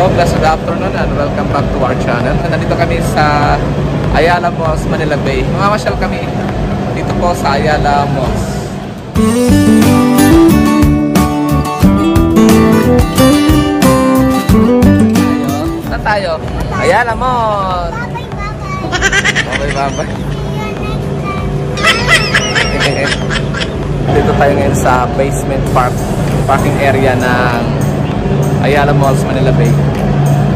Hello guys, good afternoon and welcome back to our channel. Nandito kami sa Ayala Malls, Manila Bay. Mamamasyal kami dito po sa Ayala Malls. Saan tayo? Ayala Malls. Okay, bye-bye. Dito tayo ngayon sa basement parking area ng Ayala Malls, Manila Bay.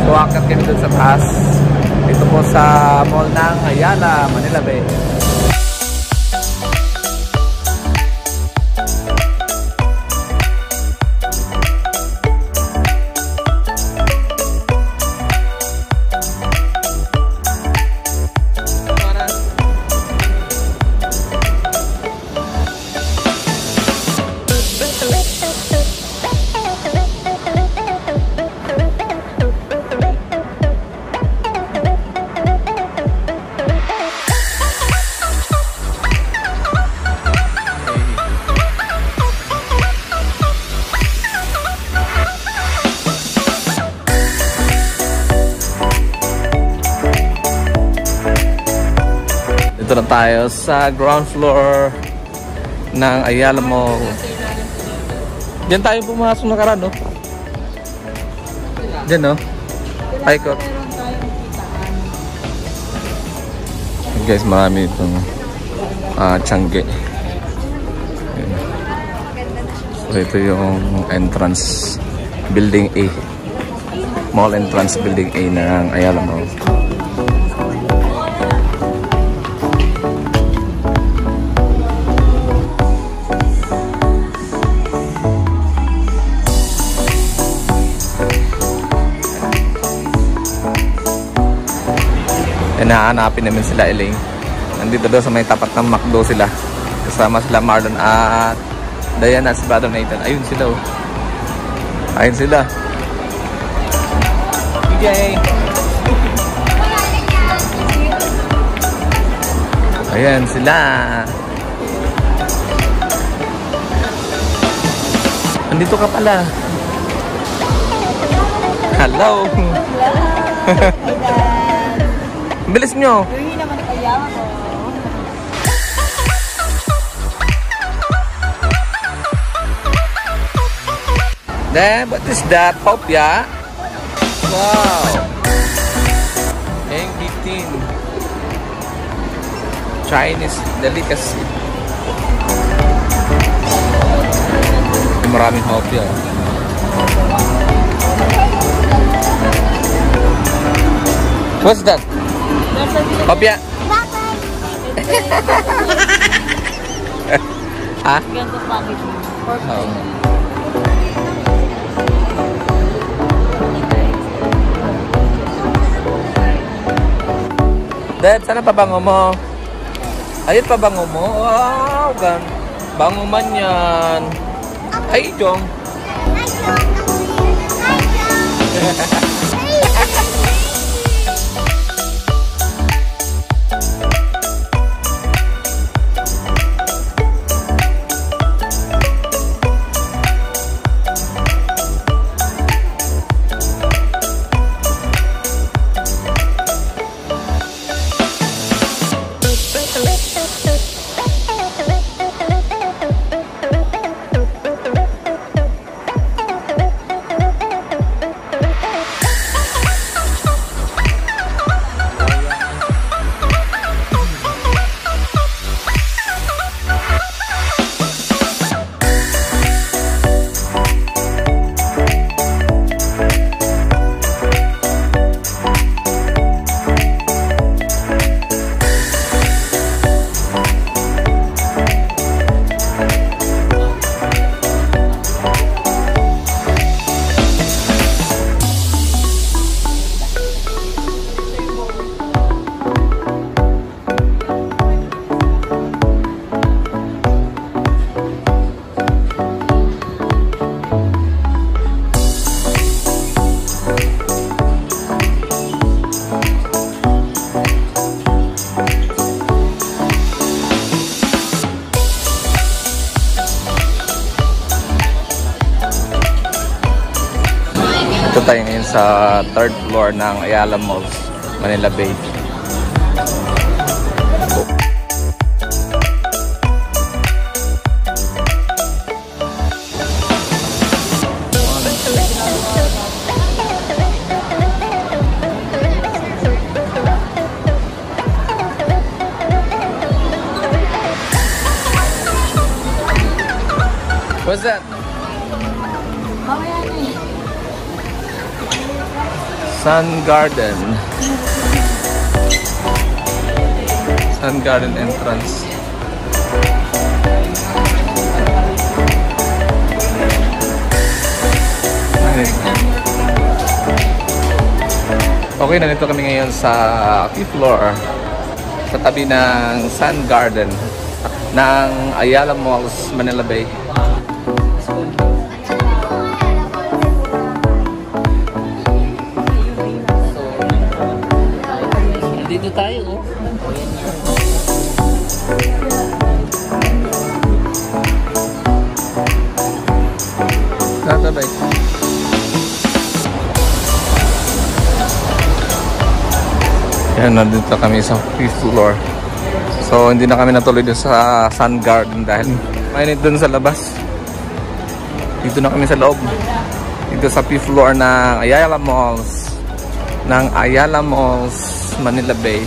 So, akit kami doon sa taas. Ito po sa mall ng Ayala, Manila Bay. Dito na tayo sa ground floor ng Ayala Mall. Diyan tayo pumasok na karan, no? Diyan, no? Paikot. Guys, marami itong tiyangge. So, ito yung entrance building A. Mall entrance building A ng Ayala Mall. Nahanapin namin sila, Elaine. Nandito daw sa may tapat ng McDo sila. Kasama sila Marlon at Diana at si Brother Nathan. Ayun sila, oh. Ayun sila. DJ. Ayan sila. Nandito ka pala. Hello. Bilis nyo. Hindi naman kaya ako. Then, what is that? Popya? Wow. Ang 15. Chinese delicacy. Maraming popya. What's that? Popya. Ha? Ganito packaging. Oh. Dad, sana pabango mo? Ayun pabango mo? Wow, gan. Bango man yan. Ay, Jong. sa 3rd floor ng Ayala Malls, Manila Bay. What's that? Mamaya na eh. Sun Garden. Sun Garden entrance. Okay, nandito kami ngayon sa 5th floor sa tabi ng Sun Garden ng Ayala Malls, Manila Bay. Dito tayo, oh. Tatabay. Yan, nandito kami sa 5th floor. So, hindi na kami natuloy doon sa Sun Garden dahil mainit doon sa labas. Dito na kami sa loob. Dito sa 5th floor ng Ayala Malls. Ng Ayala Malls, Manila Bay.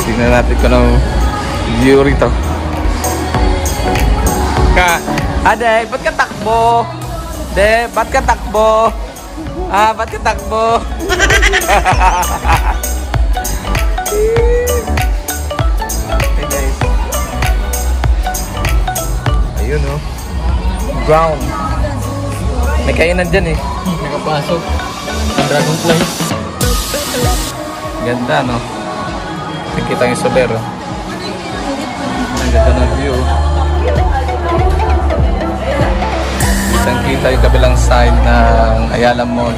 Tingnan natin kung anong view rito. Ade, ba't ka takbo? De, ba't ka takbo? Ba't ka takbo? Hey guys. Ayun oh. Brown. May kainan dyan eh. Nakapasok. Dragonfly. Ganda no? Nakikita yung Solero. Ang ganda ng view. Kitang kita yung kabilang side ng Ayala Mall.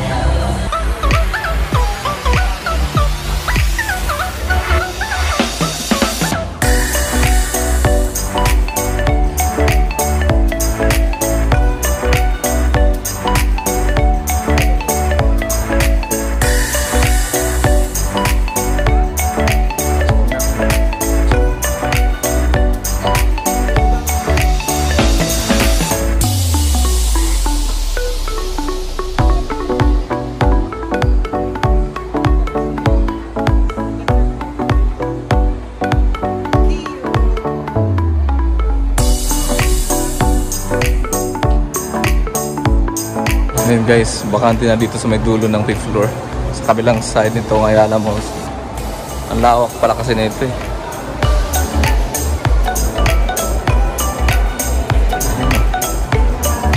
Ayan guys, bakante na dito sa may dulo ng 5th floor. Sa kabilang side nito ng Ayala Malls. Ang lawak pala kasi nito eh.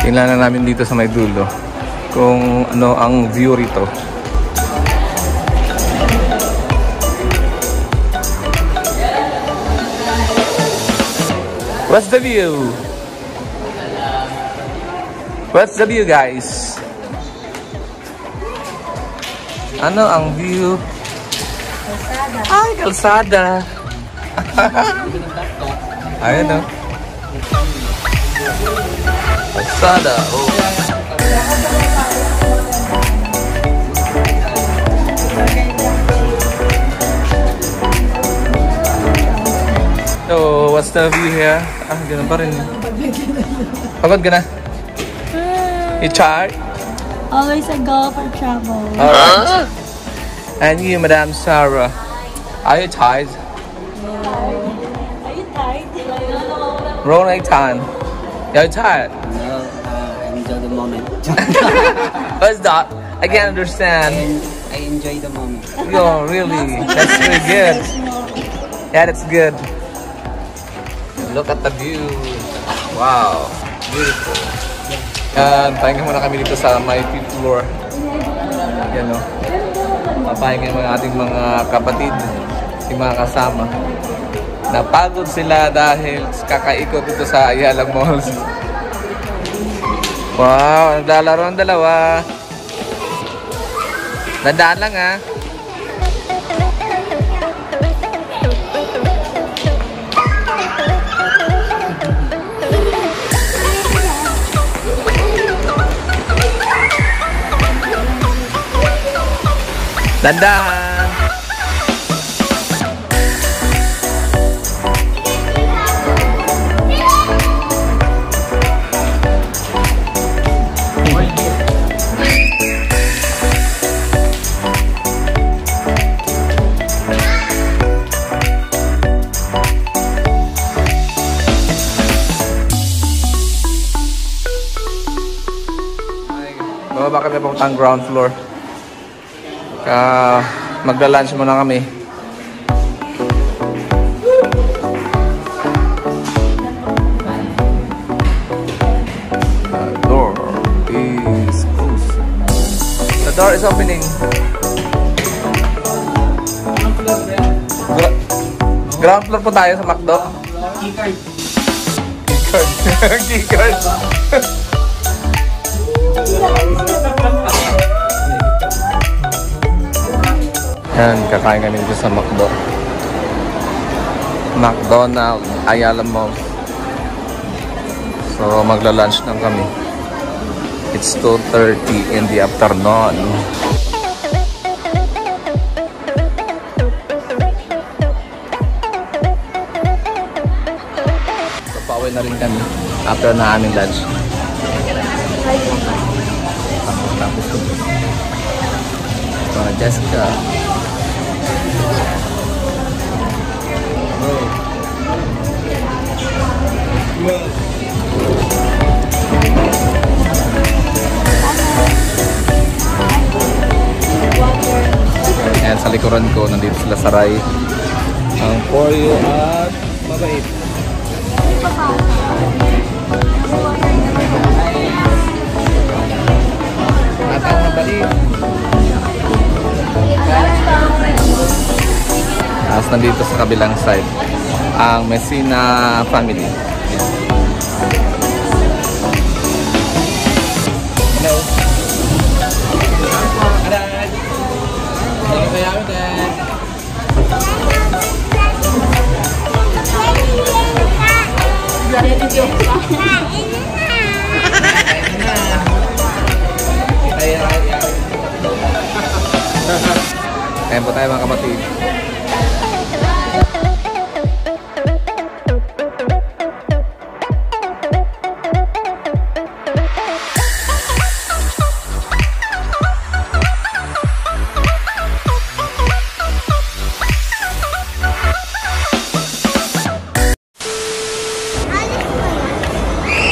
Tingnan na namin dito sa may dulo kung ano ang view rito. What's the view? What's the view guys? Ano ang view? Kalsada. Ay, kalsada. Ayan o. Kalsada. Oh. So, what's the view here? Ganun pa rin. Pagod ka na? You tired? Always a go for trouble. Alright. And you, Madam Sarah, are you tired? Are you tired? Ronald Tan. You're tired? No, I enjoy the moment. What's that? I can't understand. I enjoy the moment. Yo, really? That's really good. Yeah, that's good. Look at the view. Wow. Beautiful. Yan, pahinga muna kami dito sa my fifth floor. Yan o. Papahinga yung ating mga kapatid, yung mga kasama. Napagod sila dahil kakaikot dito sa Ayala Malls. Wow, naglalaro ang dalawa. Dandaan lang ha. Dandahan. Bababa kami papuntang ground floor. Magla-lunch muna kami. The door is closed. The door is opening. Ground floor po tayo sa McDo. Keycard. Keycard. Yan, kakain kami dito sa McDo. McDonald's, Ayala Malls. So, magla-lunch lang kami. It's 2:30 in the afternoon. So, pauwi na rin kami after na aming lunch. Tapos Jessica. Ayan, sa likuran ko, nandito sila sa Rai. Ang Poryo at mabait. At ang mabait. Tapos nandito sa kabilang side, ang Messina family. Hello. Dad. Hello, Dad. Kain po tayo mga kapatid.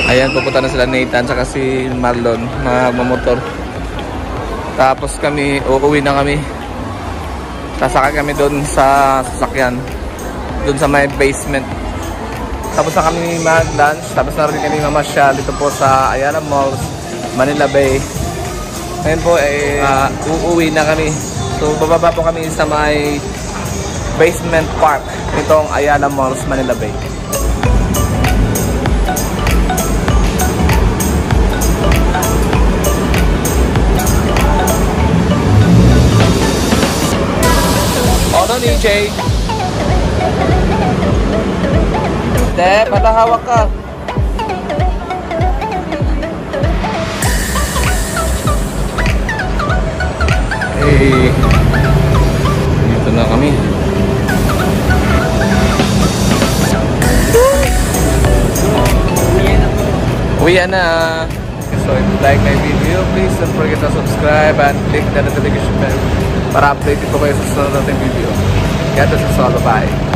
Ayan, pupunta na sila Nathan saka si Marlon magmamotor. Tapos kami, uuwi na kami. Sasakay kami doon sa sasakyan, doon sa may basement. Tapos na kami mag-lunch. Tapos na rin kami mamasyal dito po sa Ayala Malls, Manila Bay. Ngayon po uuwi na kami. So bababa po kami sa may basement park nitong Ayala Malls, Manila Bay. Ano ni Jay? Te, patahawak ka. Hey, dito na kami. Uwi na. So if you like my video, please don't forget to subscribe and click the notification bell para update ko kayo sa sunod nating video. God bless us all. Bye.